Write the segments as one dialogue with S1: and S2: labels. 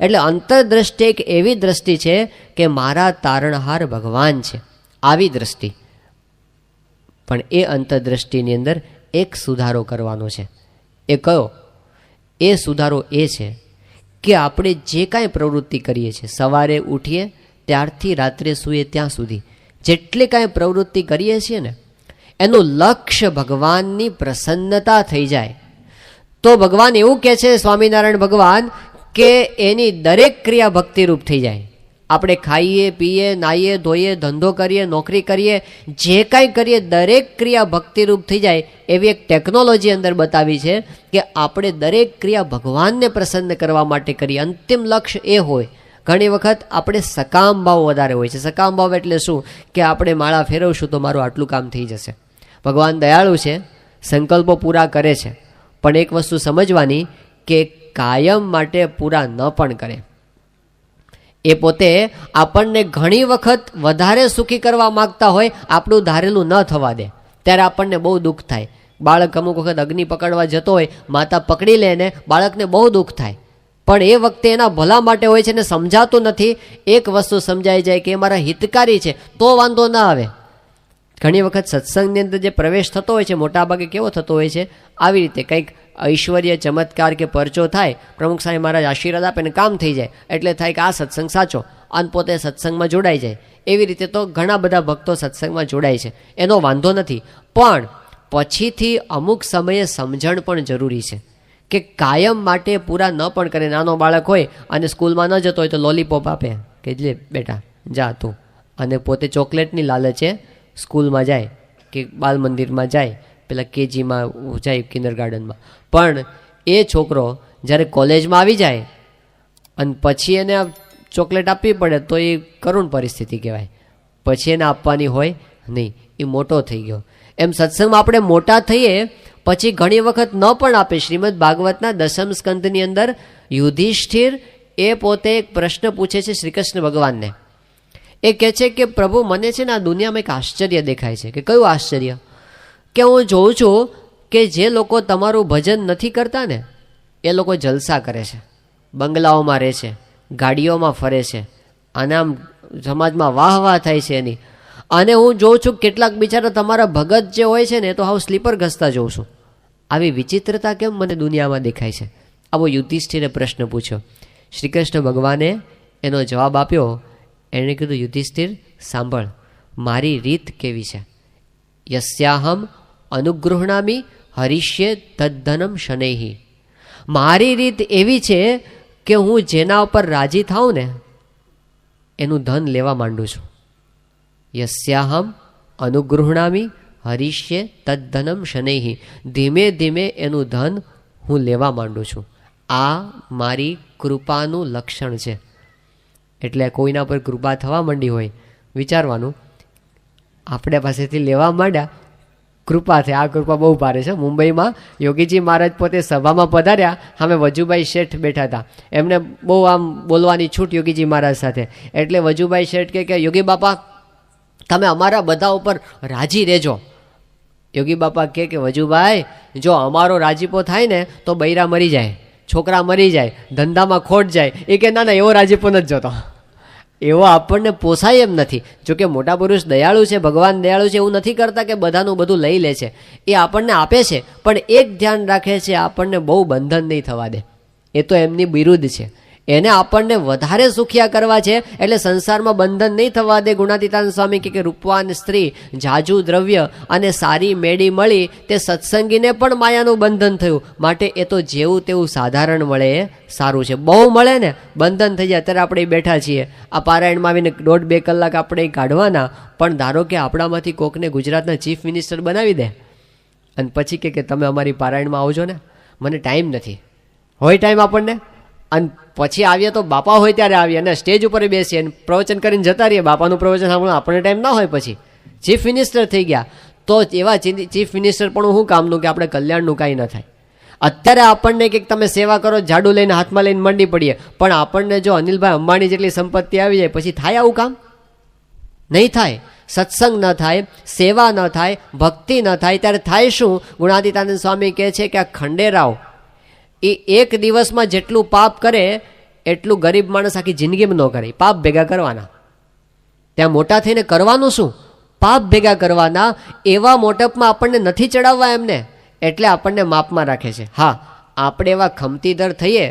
S1: એટલે અંતરદ્રષ્ટિ એક એવી દ્રષ્ટિ છે કે મારા તારણહાર ભગવાન છે, આવી દ્રષ્ટિ. પણ એ અંતરદ્રષ્ટિની અંદર એક સુધારો કરવાનો છે. એ કયો? એ સુધારો એ છે કે આપણે જે કાંઈ પ્રવૃત્તિ કરીએ છીએ, સવારે ઉઠીએ ત્યારથી રાત્રે સૂઈએ ત્યાં સુધી જેટલી કાંઈ પ્રવૃત્તિ કરીએ છીએ ને, એનું લક્ષ્ય ભગવાનની પ્રસન્નતા થઈ જાય. તો ભગવાન એવું કહે છે, સ્વામિનારાયણ ભગવાન, કે એની દરેક ક્રિયા ભક્તિરૂપ થઈ જાય. આપણે ખાઈએ, પીએ, નાહીએ, ધોઈએ, ધંધો કરીએ, નોકરી કરીએ, જે કાંઈ કરીએ દરેક ક્રિયા ભક્તિરૂપ થઈ જાય. એવી એક ટેકનોલોજી અંદર બતાવી છે કે આપણે દરેક ક્રિયા ભગવાનને પ્રસન્ન કરવા માટે કરીએ. અંતિમ લક્ષ્ય એ હોય. ઘણી વખત આપણે સકામ ભાવ વધારે હોય છે. સકામ ભાવ એટલે શું? કે આપણે માળા ફેરવશું તો મારું આટલું કામ થઈ જશે. ભગવાન દયાળુ છે, સંકલ્પો પૂરા કરે છે, પણ એક વસ્તુ સમજવાની કે કાયમ માટે પૂરા ન પણ કરે. એ પોતે આપણને ઘણી વખત વધારે સુખી કરવા માગતા હોય, આપણું ધારેલું ન થવા દે, ત્યારે આપણને બહુ દુઃખ થાય. બાળક અમુક વખત અગ્નિ પકડવા જતો હોય, માતા પકડી લે ને બાળકને બહુ દુઃખ થાય, પણ એ વખતે એના ભલા માટે હોય છે ને સમજાતું નથી. એક વસ્તુ સમજાઈ જાય કે એ મારા હિતકારી છે તો વાંધો ના આવે. ઘણી વખત સત્સંગની અંદર જે પ્રવેશ થતો હોય છે, મોટાભાગે કેવો થતો હોય છે? આવી રીતે કંઈક ઐશ્વર્ય, ચમત્કાર કે પરચો થાય, પ્રમુખ સાહેબ મહારાજ આશીર્વાદ આપે ને કામ થઈ જાય, એટલે થાય કે આ સત્સંગ સાચો, અને પોતે સત્સંગમાં જોડાઈ જાય. એવી રીતે તો ઘણા બધા ભક્તો સત્સંગમાં જોડાય છે, એનો વાંધો નથી. પણ પછીથી અમુક સમયે સમજણ પણ જરૂરી છે કે કાયમ માટે પૂરા ન પણ કરે. નાનો બાળક હોય અને સ્કૂલમાં ન જતો હોય તો લોલીપોપ આપે કે લે બેટા જા તું, અને પોતે ચોકલેટની લાલચે સ્કૂલમાં જાય કે બાલ મંદિરમાં જાય, પેલા કેજીમાં જાય, કિન્ડર ગાર્ડનમાં. પણ એ છોકરો જ્યારે કોલેજમાં આવી જાય અને પછી એને ચોકલેટ આપવી પડે તો એ કરુણ પરિસ્થિતિ કહેવાય. પછી એને આપવાની હોય નહીં, એ મોટો થઈ ગયો. એમ સત્સંગમાં આપણે મોટા થઈએ પછી ઘણી વખત ન પણ આપે. શ્રીમદ ભાગવતના 10મ સ્કંદની અંદર યુધિષ્ઠિર એ પોતે એક પ્રશ્ન પૂછે છે શ્રી કૃષ્ણ ભગવાનને. એ કહે છે કે પ્રભુ, મને છે ને આ દુનિયામાં એક આશ્ચર્ય દેખાય છે. કે કયું આશ્ચર્ય? કે હું જોઉં છું કે જે લોકો તમારું ભજન નથી કરતા ને, એ લોકો જલસા કરે છે, બંગલાઓમાં રહે છે, ગાડીઓમાં ફરે છે, અને આમ સમાજમાં વાહ વાહ થાય છે એની. અને હું જોઉં છું કેટલાક બિચારા તમારા ભગત જે હોય છે ને એ તો હાવ સ્લીપર ઘસતા જોઉં છું. આવી વિચિત્રતા કેમ મને દુનિયામાં દેખાય છે? આવો યુધિષ્ઠિરે પ્રશ્ન પૂછ્યો. શ્રી કૃષ્ણ ભગવાને એનો જવાબ આપ્યો. એણે કીધું, યુધિષ્ઠિર સાંભળ, મારી રીત કેવી છે. યસ્યાહમ અનુગૃહણામી હરિષ્યે તદ્ધનમ શનૈહિ. મારી રીત એવી છે કે હું જેના ઉપર રાજી થાઉં ને એનું ધન લેવા માંડું છું. યસ્યાહમ અનુગૃહણામી હરિષ્યે તદ્ધનમ શનૈહિ. ધીમે ધીમે એનું ધન હું લેવા માંડું છું. આ મારી કૃપાનું લક્ષણ છે. એટલે કોઈના પર કૃપા થવા માંડી હોય, વિચારવાનું આપણે પાસેથી લેવા માંડ્યા, કૃપા છે. આ કૃપા બહુ ભારે છે. મુંબઈમાં યોગીજી મહારાજ પોતે સભામાં પધાર્યા, સામે વજુભાઈ શેઠ બેઠા હતા. એમને બહુ આમ બોલવાની છૂટ યોગીજી મહારાજ સાથે. એટલે વજુભાઈ શેઠ કે યોગી બાપા તમે અમારા બધા ઉપર રાજી રહેજો. યોગી બાપા કે વજુભાઈ, જો અમારો રાજીપો થાય ને તો બૈરા મરી જાય, છોકરા મરી જાય, ધંધામાં ખોટ જાય. એ કે ના ના, એવો રાજીપો નથી જોતો, એવો આપણને પોસાય એમ નથી. જોકે મોટા પુરુષ દયાળુ છે, ભગવાન દયાળુ છે, એવું નથી કરતા કે બધાનું બધું લઈ લે છે. એ આપણને આપે છે, પણ એક ધ્યાન રાખે છે, આપણને બહુ બંધન નહીં થવા દે. એ તો એમની બિરુદ છે. એને આપણને વધારે સુખિયા કરવા છે, એટલે સંસારમાં બંધન નહીં થવા દે. ગુણાતીતાનંદ સ્વામી કે રૂપવાન સ્ત્રી, જાજુ દ્રવ્ય અને સારી મેળી મળી, તે સત્સંગીને પણ માયાનું બંધન થયું. માટે એ તો જેવું તેવું સાધારણ મળે એ સારું છે. બહુ મળે ને બંધન થઈ જાય. અત્યારે આપણે બેઠા છીએ, આ પારાયણમાં આવીને 1.5-2 કલાક આપણે કાઢવાના, પણ ધારો કે આપણામાંથી કોકને ગુજરાતના ચીફ મિનિસ્ટર બનાવી દે અને પછી કે તમે અમારી પારાયણમાં આવજો ને, મને ટાઈમ નથી. હોય ટાઈમ આપણને, અને પછી આવીએ તો બાપા હોય ત્યારે આવીએ, અને સ્ટેજ ઉપર બેસીએ અને પ્રવચન કરીને જતા રહીએ. બાપાનું પ્રવચન સાંભળવા આપણને ટાઈમ ના હોય. પછી ચીફ મિનિસ્ટર થઈ ગયા તો એવા ચીફ મિનિસ્ટર પણ શું કામનું કે આપણે કલ્યાણનું કાંઈ ન થાય. અત્યારે આપણને કે તમે સેવા કરો, ઝાડુ લઈને હાથમાં લઈને મંડી પડીએ, પણ આપણને જો અનિલભાઈ અંબાણી જેટલી સંપત્તિ આવી જાય પછી થાય આવું કામ? નહીં થાય. સત્સંગ ન થાય, સેવા ન થાય, ભક્તિ ન થાય, ત્યારે થાય શું? ગુણાતીતાનંદ સ્વામી કહે છે કે આ ખંડેરાવ એ એક દિવસમાં જેટલું પાપ કરે એટલું ગરીબ માણસ આખી જિંદગીમાં ન કરે. પાપ ભેગા કરવાના, ત્યાં મોટા થઈને કરવાનું શું? પાપ ભેગા કરવાના. એવા મોટપમાં આપણને નથી ચડાવવા એમને, એટલે આપણને માપમાં રાખે છે. હા, આપણે એવા ખમતીધર થઈએ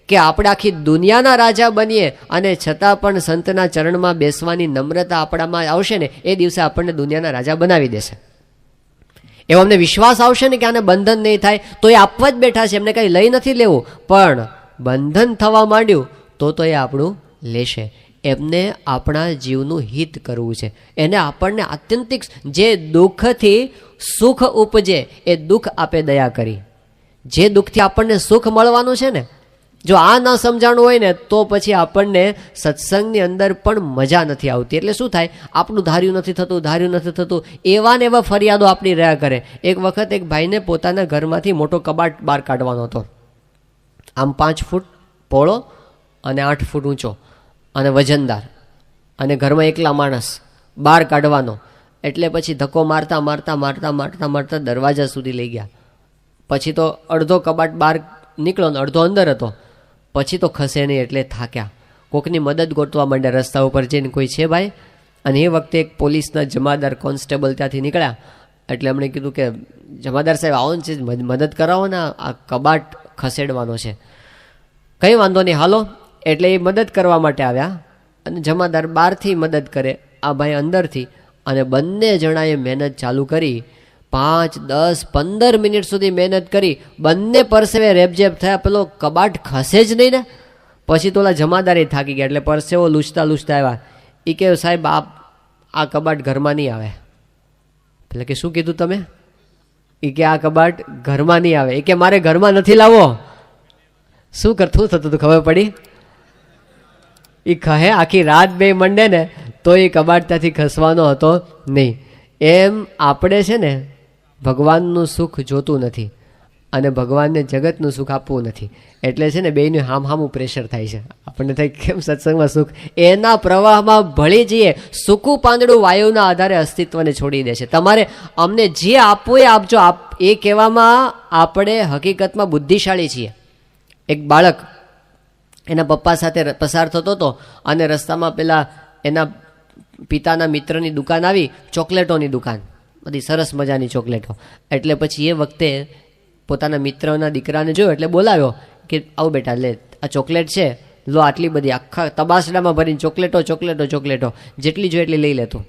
S1: કે આપણે આખી દુનિયાના રાજા બનીએ અને છતાં પણ સંતના ચરણમાં બેસવાની નમ્રતા આપણામાં આવશે ને, એ દિવસે આપણને દુનિયાના રાજા બનાવી દેશે. એવો અમને વિશ્વાસ આવશે ને કે આને બંધન નહીં થાય, તો એ આપવા જ બેઠા છે, એમને કંઈ લઈ નથી લેવું. પણ બંધન થવા માંડ્યું તો એ આપણું લેશે. એમને આપણા જીવનું હિત કરવું છે. એને આપણને આત્યંતિક જે દુઃખથી સુખ ઉપજે એ દુઃખ આપે દયા કરી. જે દુઃખથી આપણને સુખ મળવાનું છે ને, જો આ ન સમજાણું હોય ને તો પછી આપણને સત્સંગની અંદર પણ મજા નથી આવતી. એટલે શું થાય? આપણું ધાર્યું નથી થતું, એવા ને એવા ફરિયાદો આપણી રહ્યા કરે. એક વખત એક ભાઈને પોતાના ઘરમાંથી મોટો કબાટ બહાર કાઢવાનો હતો, આમ 5 ફૂટ પહોળો અને 8 ફૂટ ઊંચો અને વજનદાર, અને ઘરમાં એકલા માણસ, બહાર કાઢવાનો. એટલે પછી ધક્કો મારતા દરવાજા સુધી લઈ ગયા. પછી તો અડધો કબાટ બહાર નીકળ્યો ને અડધો અંદર હતો. પછી તો ખસે નહીં એટલે થાક્યા. કોકની મદદ ગોતવા માંડ્યા રસ્તા ઉપર જઈને, કોઈ છે ભાઈ? અને એ વખતે એક પોલીસના જમાદાર કોન્સ્ટેબલ ત્યાંથી નીકળ્યા. એટલે એમણે કીધું કે જમાદાર સાહેબ આવો ને, મદદ કરાવો ને, આ કબાટ ખસેડવાનો છે. કંઈ વાંધો નહીં, હાલો. એટલે એ મદદ કરવા માટે આવ્યા અને જમાદાર બહારથી મદદ કરે, આ ભાઈ અંદરથી. અને બંને જણાએ મહેનત ચાલુ કરી. 5, 10, 15 મિનિટ સુધી મહેનત કરી. બંને પરસેવે રેબઝેબ થયા, પેલો કબાટ ખસે જ નહીં ને. પછી તો ઓલા જમાદારે થાકી ગયા, એટલે પરસેવો લૂછતા આવ્યા. એ કે સાહેબ આ કબાટ ઘરમાં નહીં આવે. એટલે કે શું કીધું તમે? એ કે આ કબાટ ઘરમાં નહીં આવે. એ કે મારે ઘરમાં નથી લાવવો. શું થતું હતું ખબર પડી? એ કહે આખી રાત બે મંડે ને તો એ કબાટ ત્યાંથી ખસવાનો હતો નહીં. એમ આપણે છે ને ભગવાનનું સુખ જોતું નથી અને ભગવાનને જગતનું સુખ આપવું નથી. એટલે છે ને બેયનું હામું પ્રેશર થાય છે. આપણને થાય કેમ સત્સંગમાં સુખ, એના પ્રવાહમાં ભળી જઈએ. સૂકું પાંદડું વાયુના આધારે અસ્તિત્વને છોડી દે છે. તમારે અમને જે આપવું એ આપજો. એ કહેવામાં આપણે હકીકતમાં બુદ્ધિશાળી છીએ. એક બાળક એના પપ્પા સાથે પસાર થતો હતો અને રસ્તામાં પેલા એના પિતાના મિત્રની દુકાન આવી, ચોકલેટોની દુકાન, બધી સરસ મજાની ચોકલેટો. એટલે પછી એ વખતે પોતાના મિત્રના દીકરાને જોયો એટલે બોલાવ્યો કે આવો બેટા, લે આ ચોકલેટ છે, લો આટલી બધી, આખા તબાસડામાં ભરીને ચોકલેટો, જેટલી જોઈએ એટલી લઈ લેતો.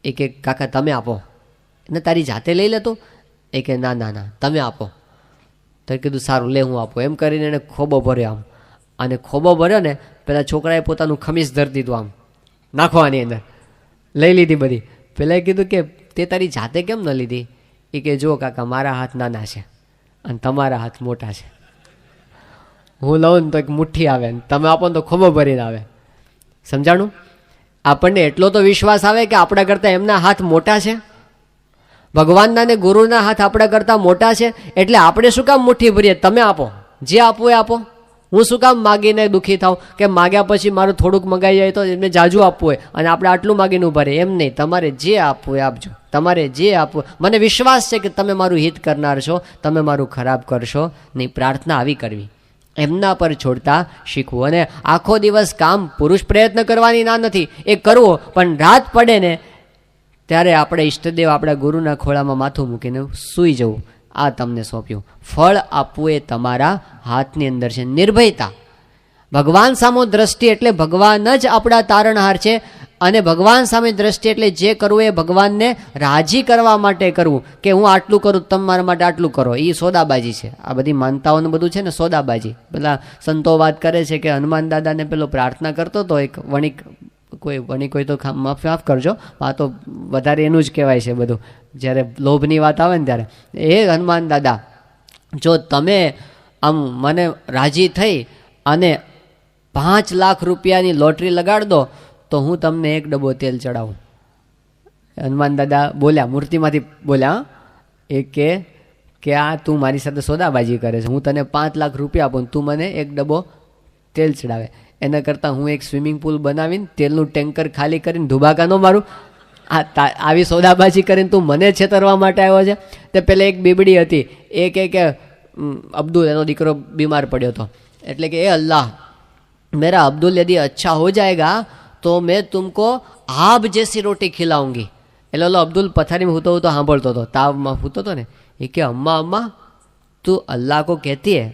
S1: એ કે કાકા તમે આપો ને, તારી જાતે લઈ લેતો? એ કે ના તમે આપો. તો કીધું સારું લે હું આપું. એમ કરીને એને ખોબો ભર્યો. આમ અને ખોબો ભર્યો ને પેલા છોકરાએ પોતાનું ખમીસ ધરી દીધું આમ નાખવાની અંદર, લઈ લીધી બધી. પેલા કીધું કે તે તારી જાતે કેમ ન લીધી? એ કે જો કાકા મારા હાથ નાના છે અને તમારા હાથ મોટા છે. હું લઉં ને તો એક મુઠ્ઠી આવે ને તમે આપો ને તો ખોબો ભરીને આવે. સમજાણું? આપણને એટલો તો વિશ્વાસ આવે કે આપણા કરતાં એમના હાથ મોટા છે. ભગવાનના ને ગુરુના હાથ આપણા કરતાં મોટા છે. એટલે આપણે શું કામ મુઠ્ઠી ભરીએ? તમે આપો, જે આપવું એ આપો. હું શું કામ માગીને દુઃખી થાઉં કે માગ્યા પછી મારું થોડુંક મગાઈ જાય તો એમને જાજુ આપવું હોય અને આપણે આટલું માગીને ઉભા રહે? એમ નહીં, તમારે જે આપવું એ આપજો. તમારે જે આપવું, મને વિશ્વાસ છે કે તમે મારું હિત કરનાર છો, તમે મારું ખરાબ કરશો નહીં. પ્રાર્થના આવી કરવી, એમના પર છોડતા શીખવું. અને આખો દિવસ કામ પુરુષ પ્રયત્ન કરવાની ના નથી, એ કરવો, પણ રાત પડે ને ત્યારે આપણે ઈષ્ટદેવ આપણા ગુરુના ખોળામાં માથું મૂકીને સૂઈ જવું. આ તમને સોંપ્યું. ફળ આપવું એ તમારા હાથની અંદર છે. નિર્ભયતા. ભગવાન સામે દ્રષ્ટિ એટલે ભગવાન જ આપણા તારણહાર છે. અને ભગવાન સામે દ્રષ્ટિ એટલે જે કરવું એ ભગવાનને રાજી કરવા માટે કરવું. કે હું આટલું કરું, તમે મારા માટે આટલું કરો. એ સોદાબાજી છે. આ બધી માનતાઓને બધું છે ને સોદાબાજી. પેલા સંતો વાત કરે છે કે હનુમાન દાદાને પેલો પ્રાર્થના કરતો હતો એક વણિક, કોઈ તો માફ કરજો, આ તો વધારે એનું જ કહેવાય છે બધું. જ્યારે લોભની વાત આવે ને ત્યારે, એ હનુમાન દાદા જો તમે આમ મને રાજી થઈ અને 5 લાખ રૂપિયાની લોટરી લગાડ દો તો હું તમને 1 ડબ્બો તેલ ચડાવું. હનુમાન દાદા બોલ્યા, મૂર્તિમાંથી બોલ્યા, એ કે આ તું મારી સાથે સોદાબાજી કરે છે. હું તને 5 લાખ રૂપિયા આપું, તું મને 1 ડબ્બો તેલ ચડાવે. એના કરતાં હું એક સ્વિમિંગ પુલ બનાવીને તેલનું ટેન્કર ખાલી કરીને ધુબાકા ન મારું. આવી સોદાબાજી કરીને તું મને છેતરવા માટે આવ્યો છે. તે પહેલાં એક બીબડી હતી, એ કે અબ્દુલ એનો દીકરો બીમાર પડ્યો હતો. એટલે કે એ અલ્લાહ मेरा अब्दुल यदि अच्छा हो जाएगा तो मैं तुमको आब जैसी रोटी खिलाऊंगी. એટલે ઓલો અબ્દુલ પથારીમાં હૂતો હૂતો સાંભળતો હતો, તાવમાં હૂતો હતો ને. એ કે અમ્મા અમ્મા तू अल्लाह को कहती है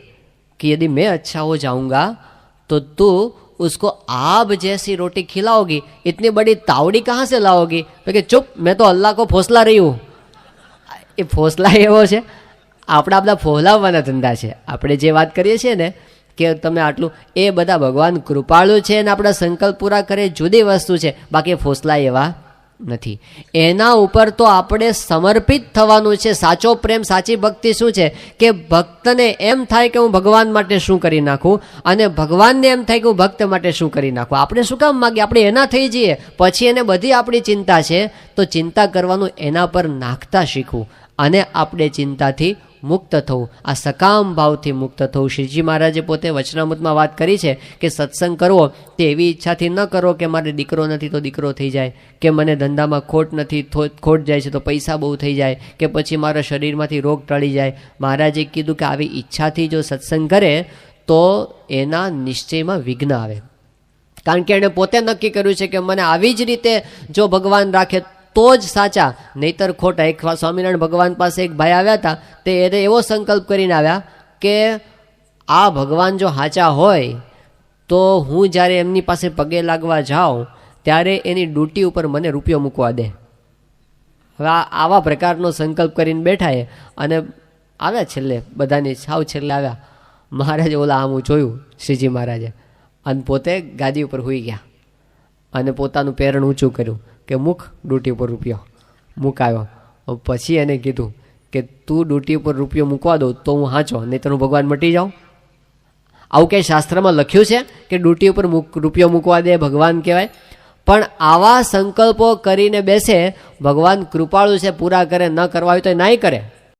S1: कि यदि मैं अच्छा हो जाऊंगा तो तू उसको आब जैसी रोटी खिलाओगी, इतनी बड़ी तावड़ी कहाँ से लाओगी? तो कि चुप, मैं तो अल्लाह को फौसला रही हूँ. એ ફોસલા એવો છે, આપણા બધા ફોલાવવાના ધંધા છે. આપણે જે વાત કરીએ છીએ ને કે તમે આટલું, એ બધા ભગવાન કૃપાળુ છે અને આપણા સંકલ્પ પૂરા કરે જુદી વસ્તુ છે, બાકી ફોસલા એવા નથી. એના ઉપર તો આપણે સમર્પિત થવાનું છે. સાચો પ્રેમ, સાચી ભક્તિ શું છે કે ભક્તને એમ થાય કે હું ભગવાન માટે શું કરી નાખું, અને ભગવાનને એમ થાય કે હું ભક્ત માટે શું કરી નાખું. આપણે શું કામ માગીએ? આપણે એના થઈ જઈએ, પછી એને બધી આપણી ચિંતા છે, તો ચિંતા કરવાનું એના પર નાખતા શીખવું અને આપણે ચિંતાથી મુક્ત થવું, આ સકામ ભાવથી મુક્ત થવું. શ્રીજી મહારાજે પોતે વચનામૃતમાં વાત કરી છે કે સત્સંગ કરવો તે એવી ઈચ્છાથી ન કરો કે મારે દીકરો નથી તો દીકરો થઈ જાય, કે મને ધંધામાં ખોટ નથી, ખોટ જાય છે તો પૈસા બહુ થઈ જાય, કે પછી મારા શરીરમાંથી રોગ ટળી જાય. મહારાજે કીધું કે આવી ઈચ્છાથી જો સત્સંગ કરે તો એના નિશ્ચયમાં વિઘ્ન આવે, કારણ કે એણે પોતે નક્કી કર્યું છે કે મને આવી જ રીતે જો ભગવાન રાખે તો જ સાચા, નહીતર ખોટા. એક સ્વામિનારાયણ ભગવાન પાસે એક ભાઈ આવ્યા હતા, તે એને એવો સંકલ્પ કરીને આવ્યા કે આ ભગવાન જો સાચા હોય તો હું જ્યારે એમની પાસે પગે લાગવા જાઉં ત્યારે એની ડ્યુટી ઉપર મને રૂપિયો મૂકવા દે. હવે આવા પ્રકારનો સંકલ્પ કરીને બેઠા એ, અને આવ્યા છેલ્લે, બધાની સાવ છેલ્લે આવ્યા. મહારાજે ઓલા આમ જોયું શ્રીજી મહારાજે, અને પોતે ગાદી ઉપર સૂઈ ગયા અને પોતાનું પેરણ ઊંચું કર્યું કે મુખ ડ્યુટી ઉપર રૂપિયો મુકાયો. પછી એને કીધું કે તું ડ્યુટી ઉપર રૂપિયો મૂકવા દો તો હું સાચો, નહીં તો હું ભગવાન મટી જાઉં. આવું કંઈ શાસ્ત્રમાં લખ્યું છે કે ડ્યુટી ઉપર રૂપિયો મૂકવા દે ભગવાન કહેવાય? પણ આવા સંકલ્પો કરીને બેસે, ભગવાન કૃપાળુ છે, પૂરા કરે, ન કરવા હોય તો નાય કરે.